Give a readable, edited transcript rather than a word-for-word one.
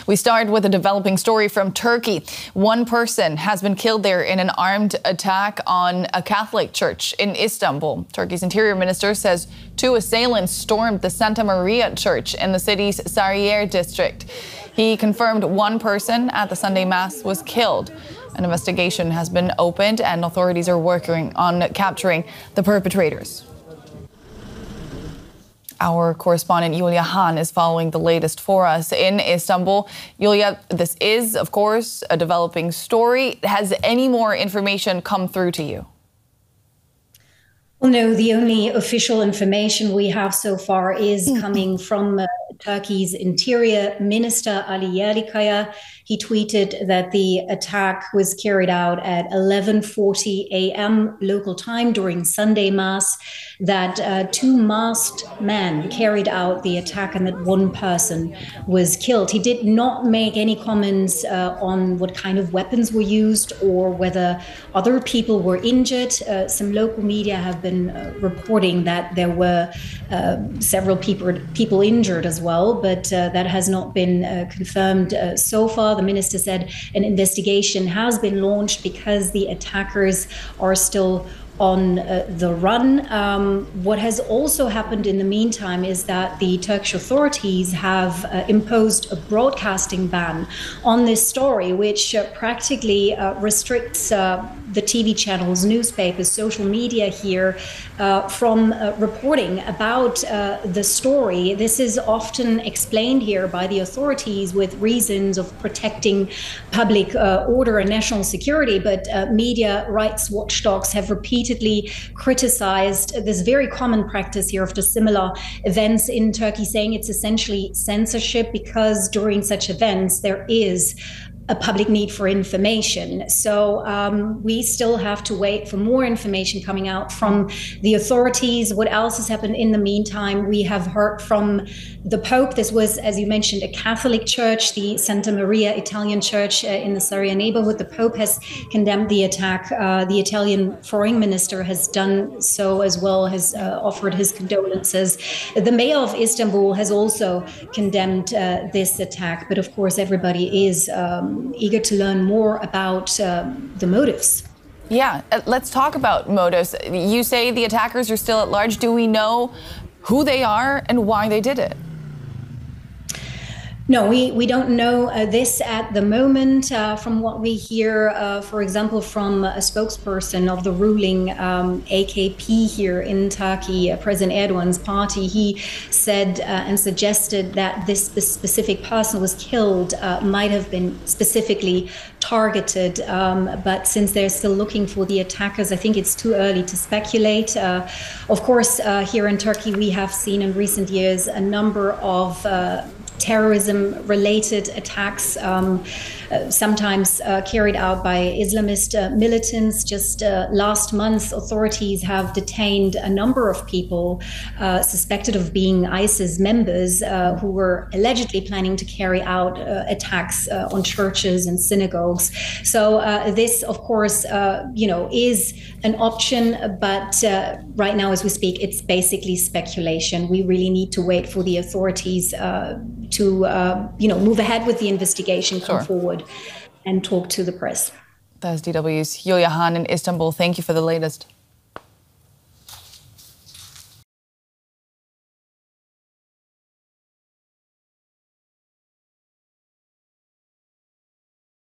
We start with a developing story from Turkey. One person has been killed there in an armed attack on a Catholic church in Istanbul. Turkey's interior minister says 2 assailants stormed the Santa Maria church in the city's Sariyer district. He confirmed one person at the Sunday Mass was killed. An investigation has been opened and authorities are working on capturing the perpetrators. Our correspondent Julia Hahn is following the latest for us in Istanbul. Julia, this is, of course, a developing story. Has any more information come through to you? Well, no, the only official information we have so far is coming from Turkey's Interior Minister Ali Yerlikaya. He tweeted that the attack was carried out at 11:40 a.m. local time during Sunday Mass, that 2 masked men carried out the attack and that one person was killed. He did not make any comments on what kind of weapons were used or whether other people were injured. Some local media have been reporting that there were several people injured as well, but that has not been confirmed so far. The minister said an investigation has been launched because the attackers are still on the run. What has also happened in the meantime is that the Turkish authorities have imposed a broadcasting ban on this story, which practically restricts the TV channels, newspapers, social media here from reporting about the story. This is often explained here by the authorities with reasons of protecting public order and national security, but media rights watchdogs have repeatedly criticized this very common practice here after similar events in Turkey, saying it's essentially censorship because during such events there is a public need for information. So we still have to wait for more information coming out from the authorities. What else has happened in the meantime? We have heard from the Pope. This was, as you mentioned, a Catholic church, the Santa Maria Italian church in the Sariyer neighborhood. The Pope has condemned the attack. The Italian foreign minister has done so as well, has offered his condolences. The mayor of Istanbul has also condemned this attack. But of course, everybody is eager to learn more about the motives. Yeah, let's talk about motives. You say the attackers are still at large. Do we know who they are and why they did it? No, we don't know this at the moment. From what we hear, for example, from a spokesperson of the ruling AKP here in Turkey, President Erdogan's party, he said and suggested that this specific person was killed might have been specifically targeted. But since they're still looking for the attackers, I think it's too early to speculate. Of course, here in Turkey, we have seen in recent years a number of terrorism-related attacks, sometimes carried out by Islamist militants. Just last month, authorities have detained a number of people suspected of being ISIS members who were allegedly planning to carry out attacks on churches and synagogues. So this, of course, is an option, but right now, as we speak, it's basically speculation. We really need to wait for the authorities to move ahead with the investigation, come forward and talk to the press. That's DW's Julia Hahn in Istanbul. Thank you for the latest.